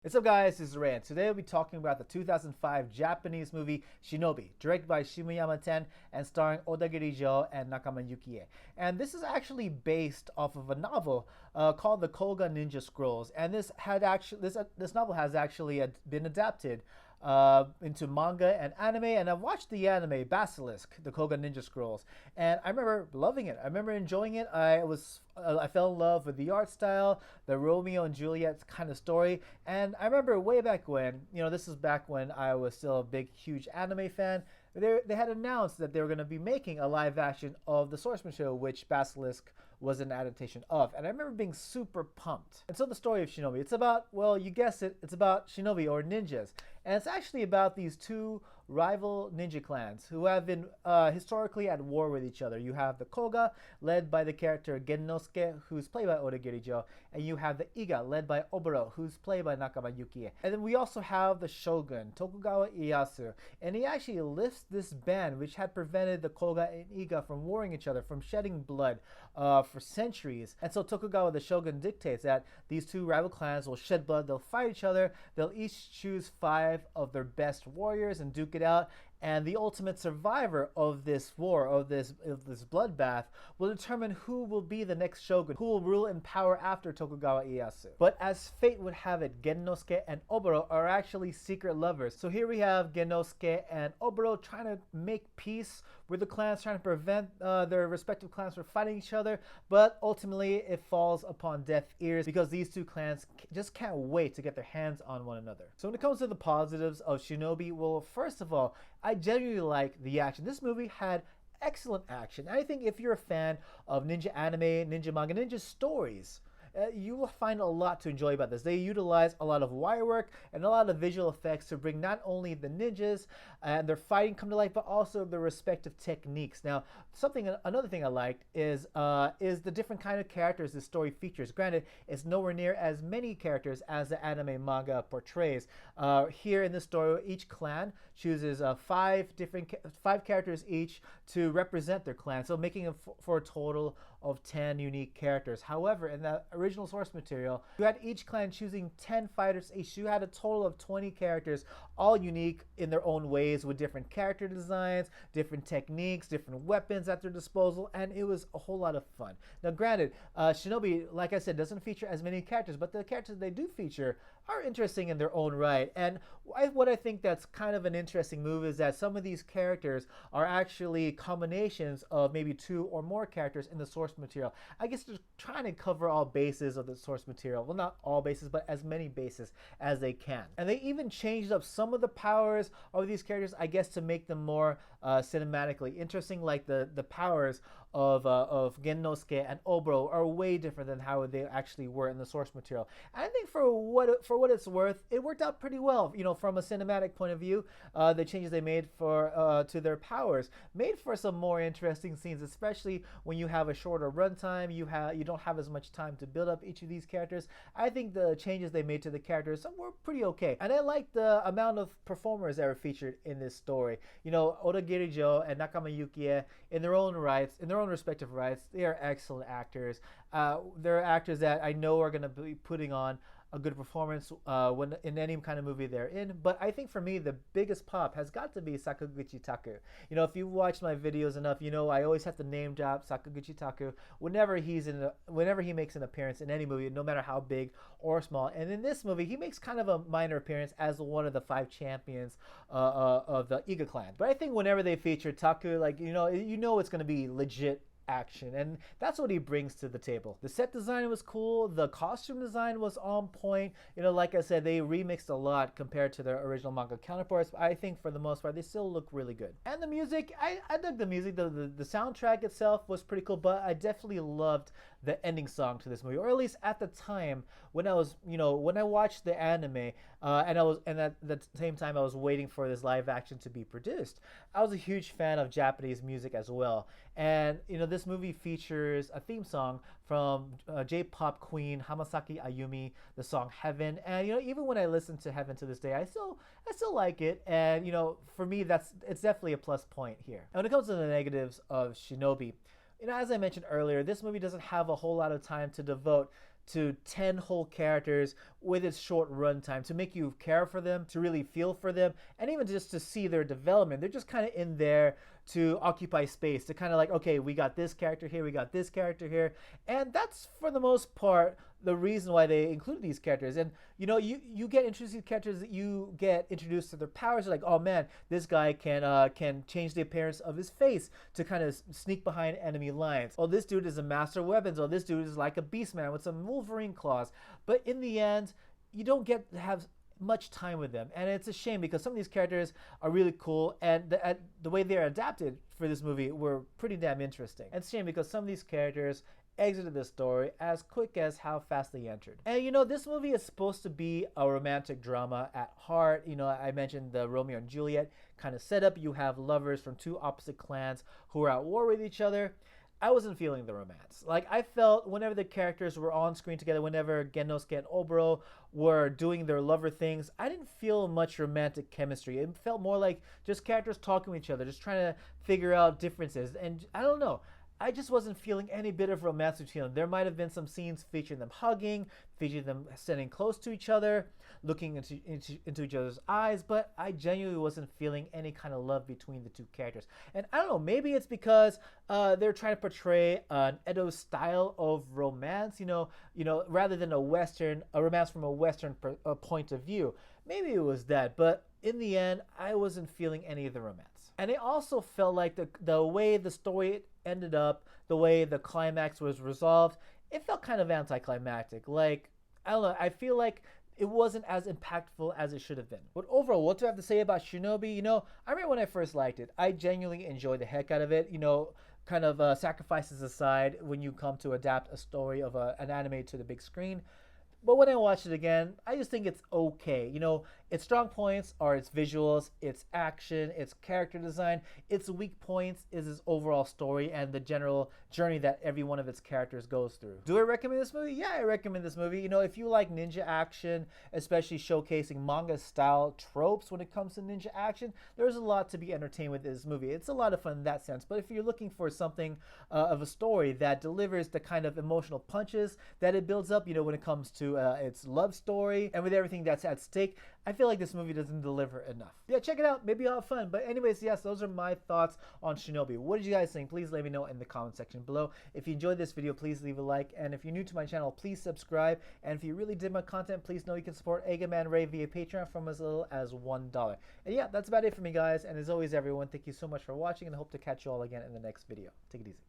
What's up guys, this is Ray, and today we'll be talking about the 2005 Japanese movie Shinobi, directed by Shimoyama Ten and starring Odagiri and Nakama Yukie. And this is actually based off of a novel called The Koga Ninja Scrolls, and this novel has actually been adapted into manga and anime, and I've watched the anime Basilisk, The Koga Ninja Scrolls, and I remember loving it. I remember enjoying it. I fell in love with the art style, the Romeo and Juliet kind of story, and I remember way back when, this is back when I was still a big, huge anime fan. They had announced that they were going to be making a live action of the source material, which Basilisk was an adaptation of. And I remember being super pumped. And so the story of Shinobi, it's about, well, you guessed it, it's about Shinobi or ninjas. And it's actually about these two rival ninja clans who have been historically at war with each other. You have the Koga, led by the character Gennosuke, who's played by Odagiri, and you have the Eiga, led by Oboro, who's played by Nakama Yukie. And then we also have the Shogun, Tokugawa Ieyasu, and he actually lifts this ban which had prevented the Koga and Eiga from warring each other, from shedding blood for centuries. And so Tokugawa, the Shogun, dictates that these two rival clans will shed blood, they'll fight each other, they'll each choose 5 of their best warriors and duke it out, and the ultimate survivor of this war, of this bloodbath, will determine who will be the next shogun, who will rule in power after Tokugawa Ieyasu. But as fate would have it, Gennosuke and Oboro are actually secret lovers. So here we have Gennosuke and Oboro trying to make peace with the clans, trying to prevent their respective clans from fighting each other, but ultimately it falls upon deaf ears because these two clans just can't wait to get their hands on one another. So when it comes to the positives of Shinobi, well, first of all, I genuinely like the action. This movie had excellent action. I think if you're a fan of ninja anime, ninja manga, ninja stories, you will find a lot to enjoy about this. They utilize a lot of wire work and a lot of visual effects to bring not only the ninjas and their fighting come to life, but also their respective techniques. Now, another thing I liked is the different kind of characters this story features. Granted, it's nowhere near as many characters as the anime manga portrays. Here in this story, each clan chooses 5 characters each to represent their clan, so making it for a total of 10 unique characters. However, in the original source material, you had each clan choosing 10 fighters each. You had a total of 20 characters, all unique in their own ways, with different character designs, different techniques, different weapons at their disposal, and it was a whole lot of fun. Now, granted, Shinobi, like I said, doesn't feature as many characters, but the characters they do feature are interesting in their own right. And what I think that's kind of an interesting move is that some of these characters are actually combinations of maybe 2 or more characters in the source material. I guess they're trying to cover all bases of the source material. Well, not all bases, but as many bases as they can. And they even changed up some of the powers of these characters, I guess, to make them more cinematically interesting. Like the powers of Gennosuke and Oboro are way different than how they actually were in the source material. And I think for what it's worth, it worked out pretty well. From a cinematic point of view, the changes they made to their powers made for some more interesting scenes, especially when you have a shorter runtime. You don't have as much time to build up each of these characters. I think the changes they made to the characters were pretty okay, and I like the amount of performers that were featured in this story. Odagiri and Nakama Yukie, in their own respective rights, they are excellent actors. They're actors that I know are going to be putting on a good performance when in any kind of movie they're in. But I think for me, the biggest pop has got to be Sakaguchi Taku. If you've watched my videos enough, I always have to name drop Sakaguchi Taku whenever he makes an appearance in any movie, no matter how big or small. And in this movie, he makes kind of a minor appearance as one of the 5 champions of the Eiga clan. But I think whenever they feature Taku, it's going to be legit action, and that's what he brings to the table. The set design was cool, the costume design was on point. Like I said, they remixed a lot compared to their original manga counterparts, but I think for the most part they still look really good. And the music, I dug the music. The soundtrack itself was pretty cool, but I definitely loved the ending song to this movie, or at least at the time when I was, when I watched the anime, and at the same time I was waiting for this live action to be produced. I was a huge fan of Japanese music as well, and this movie features a theme song from J-pop queen Hamasaki Ayumi, the song Heaven. And even when I listen to Heaven to this day, I still like it. And for me, it's definitely a plus point here. And when it comes to the negatives of Shinobi, as I mentioned earlier, this movie doesn't have a whole lot of time to devote to 10 whole characters with its short runtime to make you care for them, to really feel for them, and even just to see their development. They're just kind of in there to occupy space, to kind of like, okay, we got this character here, we got this character here. And that's, for the most part, the reason why they included these characters. And you get introduced to these characters, you get introduced to their powers. You're like, oh man, this guy can change the appearance of his face to kind of sneak behind enemy lines. Oh, this dude is a master of weapons. Oh, this dude is like a beast man with some Wolverine claws. But in the end, you don't get to have much time with them, and it's a shame because some of these characters are really cool, and the way they're adapted for this movie were pretty damn interesting. And it's a shame because some of these characters exited the story as quick as how fast they entered. And this movie is supposed to be a romantic drama at heart. I mentioned the Romeo and Juliet kind of setup. You have lovers from two opposite clans who are at war with each other. I wasn't feeling the romance. Like, I felt whenever the characters were on screen together, whenever Genosuke and Oboro were doing their lover things, I didn't feel much romantic chemistry. It felt more like just characters talking to each other, just trying to figure out differences. And I don't know, I just wasn't feeling any bit of romance between them. There might have been some scenes featuring them hugging, featuring them sitting close to each other, looking into each other's eyes, but I genuinely wasn't feeling any kind of love between the two characters. And I don't know, maybe it's because they're trying to portray an Edo style of romance, rather than a romance from a Western point of view. Maybe it was that, but in the end, I wasn't feeling any of the romance. And it also felt like the way the story ended up, the way the climax was resolved, it felt kind of anticlimactic. Like, I don't know, I feel like it wasn't as impactful as it should have been. But overall, what do I have to say about Shinobi? I remember when I first liked it, I genuinely enjoyed the heck out of it. Kind of sacrifices aside when you come to adapt a story of an anime to the big screen. But when I watch it again, I just think it's okay. Its strong points are its visuals, its action, its character design. Its weak points is its overall story and the general journey that every one of its characters goes through. Do I recommend this movie? Yeah, I recommend this movie. If you like ninja action, especially showcasing manga-style tropes when it comes to ninja action, there's a lot to be entertained with this movie. It's a lot of fun in that sense. But if you're looking for something of a story that delivers the kind of emotional punches that it builds up, when it comes to its love story and with everything that's at stake, I feel like this movie doesn't deliver enough. Yeah, check it out. Maybe you'll have fun. But anyways, yes, those are my thoughts on Shinobi. What did you guys think? Please let me know in the comment section below. If you enjoyed this video, please leave a like. And if you're new to my channel, please subscribe. And if you really did my content, please know you can support Eiga-Man Ray via Patreon from as little as $1. And yeah, that's about it for me, guys. And as always, everyone, thank you so much for watching, and I hope to catch you all again in the next video. Take it easy.